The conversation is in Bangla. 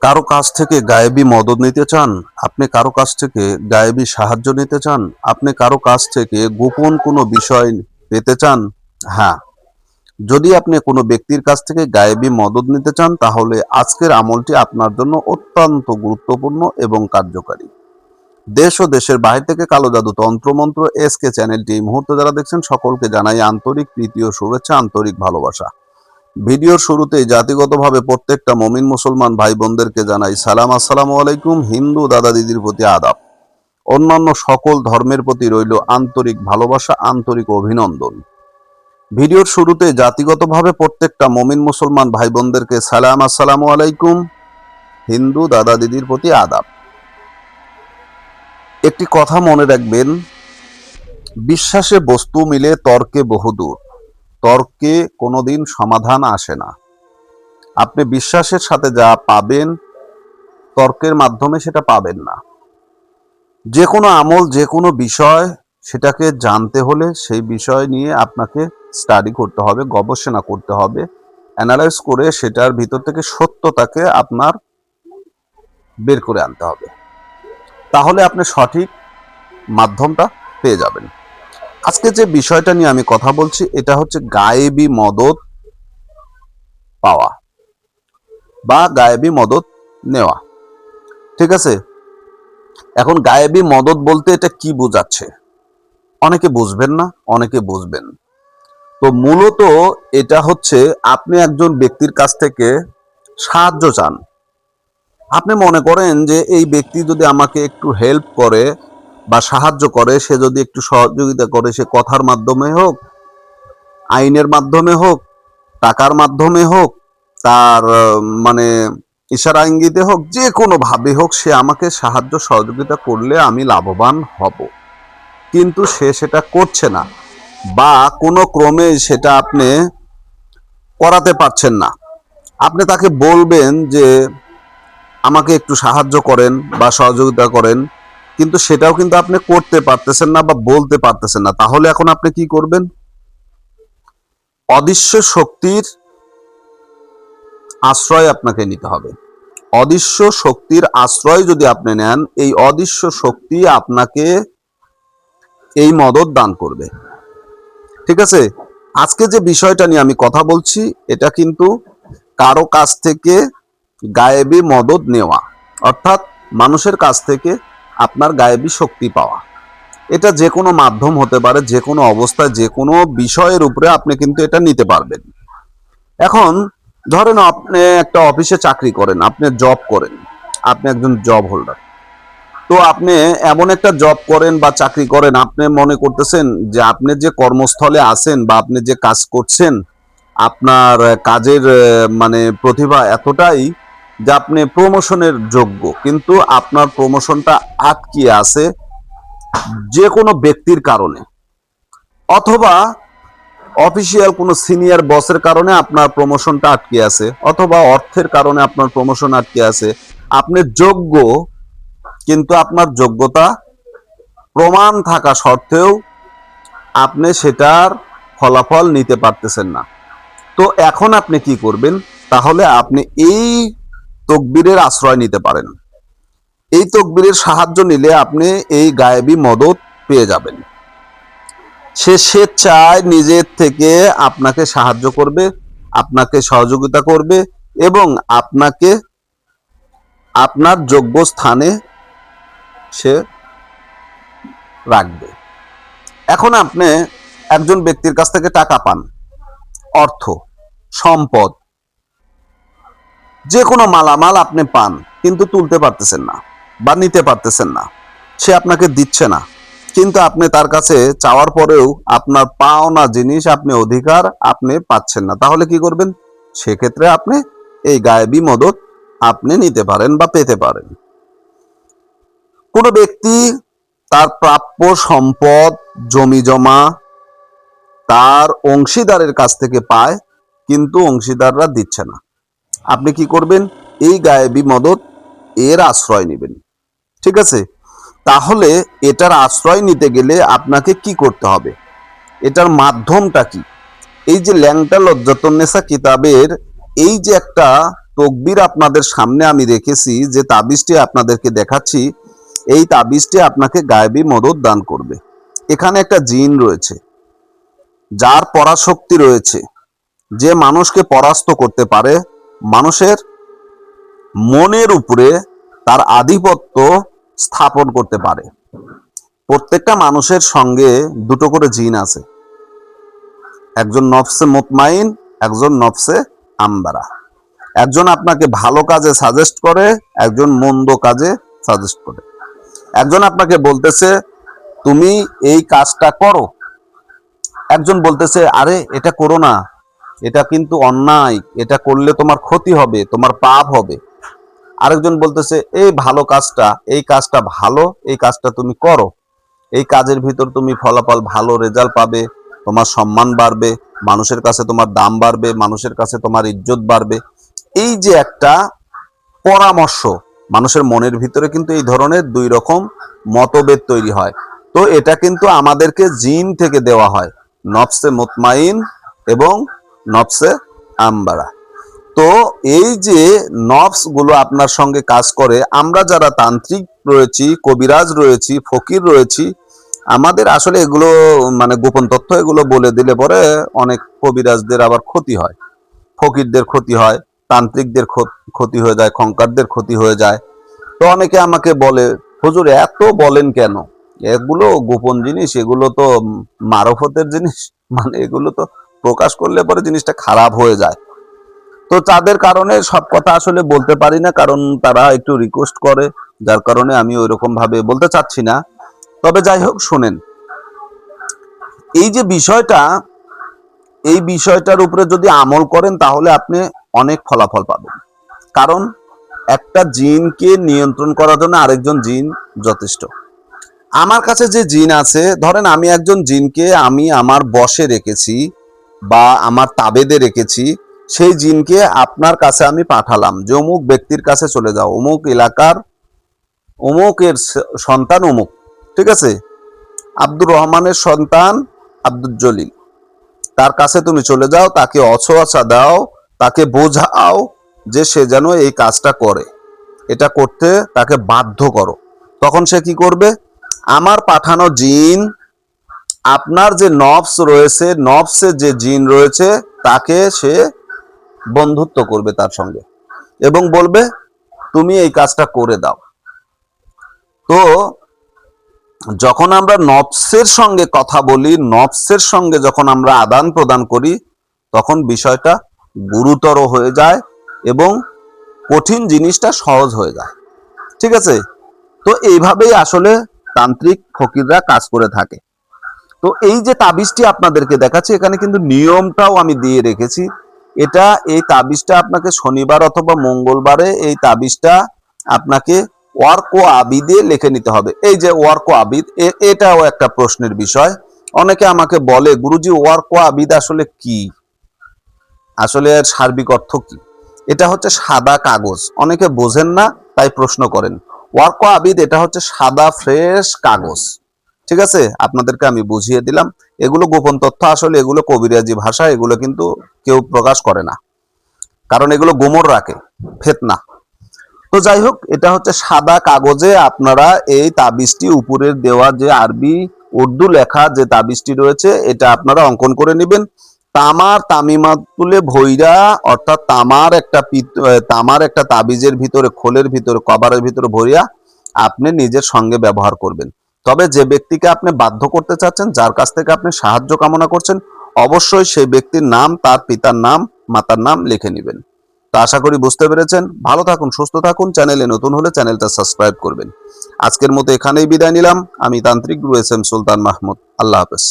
কারো কাছ থেকে গায়েবী মদদ নিতে চান? আপনি কারো কাছ থেকে গায়েবী সাহায্য নিতে চান? আপনি কারো কাছ থেকে গোপন কোনো বিষয় পেতে চান? হ্যাঁ, যদি আপনি কোনো ব্যক্তির কাছ থেকে গায়েবী মদদ নিতে চান তাহলে আজকের আমলটি আপনার জন্য অত্যন্ত গুরুত্বপূর্ণ এবং কার্যকারী। দেশ ও দেশের বাইরে থেকে কালো জাদু তন্ত্রমন্ত্র এসকে চ্যানেলটি এই মুহূর্তে যারা দেখছেন সকলকে জানাই আন্তরিক প্রীতি ও শুভেচ্ছা, আন্তরিক ভালোবাসা। ভিডিওর শুরুতেই জাতিগতভাবে প্রত্যেকটা মমিন মুসলমান ভাই বোনদেরকে জানাই সালাম, আসসালামু আলাইকুম। হিন্দু দাদা দিদির প্রতি আদাব, অন্যান্য সকল ধর্মের প্রতি রইল আন্তরিক ভালোবাসা, আন্তরিক অভিনন্দন। ভিডিওর শুরুতে জাতিগতভাবে প্রত্যেকটা মমিন মুসলমান ভাই বোনদেরকে সালাম, আসসালামু আলাইকুম। হিন্দু দাদা দিদির প্রতি আদাব। একটি কথা মনে রাখবেন, বিশ্বাসে বস্তু মিলে তর্কে বহুদূর। তর্কে কোনোদিন সমাধান আসে না। আপনি বিশ্বাসের সাথে যা পাবেন তর্কের মাধ্যমে সেটা পাবেন না। যে কোনো আমল, যে কোনো বিষয়, সেটাকে জানতে হলে সেই বিষয় নিয়ে আপনাকে স্টাডি করতে হবে, গবেষণা করতে হবে, অ্যানালাইজ করে সেটার ভিতর থেকে সত্যতাকে আপনার বের করে আনতে হবে। তাহলে আপনি সঠিক মাধ্যমটা পেয়ে যাবেন। আজকে যে বিষয়টা নিয়ে আমি কথা বলছি এটা হচ্ছে গায়েবী মদত পাওয়া বা গায়েবী মদত নেওয়া। ঠিক আছে, এখন গায়েবী মদত বলতে এটা কি বোঝাচ্ছে? অনেকে বুঝবেন না, অনেকে বুঝবেন। তো মূলত এটা হচ্ছে আপনি একজন ব্যক্তির কাছ থেকে সাহায্য চান। আপনি মনে করেন যে এই ব্যক্তি যদি আমাকে একটু হেল্প করে বা সাহায্য করে, সে যদি একটু সহযোগিতা করে, সে কথার মাধ্যমে হোক, আইনের মাধ্যমে হোক, টাকার মাধ্যমে হোক, তার মানে ইশারা ইঙ্গিতে হোক, যে কোনো ভাবে হোক, সে আমাকে সাহায্য সহযোগিতা করলে আমি লাভবান হব। কিন্তু সে সেটা করছে না বা কোনো ক্রমে সেটা আপনি করাতে পারছেন না। আপনি তাকে বলবেন যে আমাকে একটু সাহায্য করেন বা সহযোগিতা করেন, কিন্তু সেটাও কিন্তু আপনি করতে পারতেছেন না বা বলতে পারতেছেন না। তাহলে এখন আপনি কি করবেন? অদৃশ্য শক্তির আশ্রয় আপনাকে নিতে হবে। অদৃশ্য শক্তির আশ্রয় যদি আপনি নেন, এই অদৃশ্য শক্তি আপনাকে এই মদত দান করবে। ঠিক আছে, আজকে যে বিষয়টা নিয়ে আমি কথা বলছি এটা কিন্তু কারো কাছ থেকে গায়েবী মদত নেওয়া, অর্থাৎ মানুষের কাছ থেকে আপনার গায়েবী শক্তি পাওয়া। এটা যে কোনো মাধ্যম হতে পারে, যে কোনো অবস্থায়, যে কোনো বিষয়ের উপরে আপনি কিন্তু এটা নিতে পারবেন। এখন ধরেন আপনি একটা অফিসে চাকরি করেন, আপনি জব করেন, আপনি একজন জব হোল্ডার। তো আপনি এমন একটা জব করেন বা চাকরি করেন, আপনি মনে করতেছেন যে আপনি যে কর্মস্থলে আছেন বা আপনি যে কাজ করছেন, আপনার কাজের মানে প্রতিভা এতটাই যে আপনি প্রমোশনের যোগ্য, কিন্তু আপনার প্রমোশনটা আটকে আছে যে কোনো ব্যক্তির কারণে, অথবা অফিসিয়াল কোনো সিনিয়র বসের কারণে আপনার প্রমোশনটা আটকে আছে, অথবা অর্থের কারণে আপনার প্রমোশন আটকে আছে। আপনি যোগ্য, কিন্তু আপনার যোগ্যতা প্রমাণ থাকা সত্ত্বেও আপনি সেটার ফলাফল নিতে পারতেছেন না। তো এখন আপনি কি করবেন? তাহলে আপনি এই তকবীরের আশ্রয় নিতে পারেন। এই তকবীরের সাহায্য নিলে আপনি এই গায়েবী মদত পেয়ে যাবেন। সে স্বেচ্ছায় নিজের থেকে আপনাকে সাহায্য করবে, আপনাকে সহযোগিতা করবে এবং আপনাকে আপনার যোগ্য স্থানে সে রাখবে। এখন আপনি একজন ব্যক্তির কাছ থেকে টাকা পান, অর্থ, সম্পদ, যে কোনো মালামাল আপনি পান, কিন্তু তুলতে পারতেছেন না বা নিতে পারতেছেন না। সে আপনাকে দিচ্ছে না, কিন্তু আপনি তার কাছে চাওয়ার পরেও আপনার পাওনা জিনিস, আপনি অধিকার আপনি পাচ্ছেন না। তাহলে কি করবেন? সেক্ষেত্রে আপনি এই গায়েবী মদত আপনি নিতে পারেন বা পেতে পারেন। কোনো ব্যক্তি তার প্রাপ্য সম্পদ, জমি জমা তার অংশীদারের কাছ থেকে পায়, কিন্তু অংশীদাররা দিচ্ছে না। আপনি কি করবেন? এই গায়েবী মদত এর আশ্রয় নেবেন। ঠিক আছে, তাহলে এটার আশ্রয় নিতে গেলে আপনাকে কি করতে হবে? এটার মাধ্যমটা কি? এই যে ল্যাংটা লজ্জাতুন্নেসা কিতাবের এই যে একটা তকবীর আপনাদের সামনে আমি রেখেছি, যে তাবিজটি আপনাদেরকে দেখাচ্ছি, এই তাবিজটি আপনাকে গায়েবী মদত দান করবে। এখানে একটা জিন রয়েছে, যার পরাশক্তি রয়েছে, যে মানুষকে পরাস্ত করতে পারে, মানুষের মনের উপরে তার আধিপত্য স্থাপন করতে পারে। প্রত্যেকটা মানুষের সঙ্গে দুটো করে জিন আছে, একজন নফসে মুতমাইন, একজন নফসে আমবারা। একজন আপনাকে ভালো কাজে সাজেস্ট করে, একজন মন্দ কাজে সাজেস্ট করে। একজন আপনাকে বলতেছে তুমি এই কাজটা করো, একজন বলতেছে আরে এটা করো না, এটা কিন্তু অন্যায়, এটা করলে তোমার ক্ষতি হবে, তোমার পাপ হবে। আরেকজন বলতেছে এই ভালো কাজটা, এই কাজটা ভালো, এই কাজটা তুমি করো, এই কাজের ভিতর তুমি ফলাফল ভালো রেজাল্ট পাবে, তোমার সম্মান বাড়বে, মানুষের কাছে তোমার দাম বাড়বে, মানুষের কাছে তোমার ইজ্জত বাড়বে। এই যে একটা পরামর্শ, মানুষের মনের ভিতরে কিন্তু এই ধরনের দুই রকম মতভেদ তৈরি হয়। তো এটা কিন্তু আমাদেরকে জিন থেকে দেওয়া হয়, নফসে মুতমাইন এবং নফসে আমবারা। তো এই যে নফস গুলো আপনার সঙ্গে কাজ করে, আমরা যারা তান্ত্রিক রয়েছি, কবিরাজ রয়েছি, ফকির রয়েছি, আমাদের আসলে এগুলো মানে গোপন তথ্য, এগুলো বলে দিলে পরে অনেক কবিরাজদের আবার ক্ষতি হয়, ফকিরদের ক্ষতি হয়, তান্ত্রিকদের ক্ষতি হয়ে যায়, খঙ্কারদের ক্ষতি হয়ে যায়। তো অনেকে আমাকে বলে হুজুর এত বলেন কেন, এগুলো গোপন জিনিস, এগুলো তো মারফতের জিনিস, মানে এগুলো তো প্রকাশ করলে পরে জিনিসটা খারাপ হয়ে যায়। তো তাদের কারণে সব কথা আসলে বলতে পারি না, কারণ তারা একটু রিকোয়েস্ট করে, যার কারণে আমি ওইরকম ভাবে বলতে চাচ্ছি না। তবে যাই হোক, শোনেন, এই যে বিষয়টা, এই বিষয়টার উপরে যদি আমল করেন তাহলে আপনি অনেক ফলাফল পাবেন। কারণ একটা জিনকে নিয়ন্ত্রণ করার জন্য আরেকজন জিন যথেষ্ট। আমার কাছে যে জিন আছে, ধরেন আমি একজন জিনকে আমি আমার বশে রেখেছি বা আমার তাবেদে রেখেছি, সেই জিনকে আপনার কাছে আমি পাঠালাম যে অমুক ব্যক্তির কাছে চলে যাও, অমুক এলাকার অমুকের সন্তান অমুক, ঠিক আছে, আব্দুর রহমানের সন্তান আব্দুল জলিল, তার কাছে তুমি চলে যাও, তাকে অছোয়াছা দাও, তাকে বোঝাও যে সে যেন এই কাজটা করে, এটা করতে তাকে বাধ্য করো। তখন সে কি করবে? আমার পাঠানো জিন, আপনার যে নফস রয়েছে, নফসে যে জিন রয়েছে, তাকে সে বন্ধুত্ব করবে তার সঙ্গে এবং বলবে তুমি এই কাজটা করে দাও। তো যখন আমরা নফসের সঙ্গে কথা বলি, নফসের সঙ্গে যখন আমরা আদান প্রদান করি, তখন বিষয়টা গুরুতর হয়ে যায় এবং কঠিন জিনিসটা সহজ হয়ে যায়। ঠিক আছে? তো এইভাবেই আসলে তান্ত্রিক ফকিররা কাজ করে থাকে। তো এই যে তাবিজটি আপনাদেরকে দেখাচ্ছি, এখানে কিন্তু নিয়মটাও আমি দিয়ে রেখেছি। এই তাবিজটা আপনাকে শনিবার অথবা মঙ্গলবারে এই তাবিজটা আপনাকে ওয়ার্ক ও আবিদে লিখে নিতে হবে। এই যে ওয়ার্ক ও আবিদ, এটাও একটা প্রশ্নের বিষয়। অনেকে আমাকে বলে গুরুজি ওয়ার্ক ও আবিদ আসলে কি, আসলে এর সার্বিক অর্থ কি? এটা হচ্ছে সাদা কাগজ, অনেকে বোঝেন না তাই প্রশ্ন করেন। ওয়ার্ক ও আবিদ এটা হচ্ছে সাদা ফ্রেশ কাগজ। ঠিক আছে, আপনাদেরকে আমি বুঝিয়ে দিলাম। এগুলো গোপন তথ্য, আসলে এগুলো কবিরাজি ভাষা, এগুলো কিন্তু কেউ প্রকাশ করে না, কারণ এগুলো গোমর রাখে, ফেতনা। তো যাই হোক, এটা হচ্ছে সাদা কাগজে আপনারা এই তাবিজটি উপরের দেওয়া যে আরবি উর্দু লেখা যে তাবিজটি রয়েছে, এটা আপনারা অঙ্কন করে নেবেন। তামার তামিমাতুলে ভৈরা, অর্থাৎ তামার একটা তাবিজের ভিতরে, খোলের ভিতরে, কভারের ভিতরে ভরিয়া আপনি নিজের সঙ্গে ব্যবহার করবেন। তবে যে ব্যক্তিকে আপনি বাধ্য করতে চাচ্ছেন, যার কাছ থেকে আপনি সাহায্য কামনা করছেন, অবশ্যই সেই ব্যক্তির নাম, তার পিতার নাম, মাতার নাম লিখে নেবেন। তো আশা করি বুঝতে পেরেছেন। ভালো থাকুন, সুস্থ থাকুন। চ্যানেলে নতুন হলে চ্যানেলটা সাবস্ক্রাইব করবেন। আজকের মতো এখানেই বিদায় নিলাম। আমি তান্ত্রিক গুরু এস এম সুলতান মাহমুদ। আল্লাহ হাফেজ।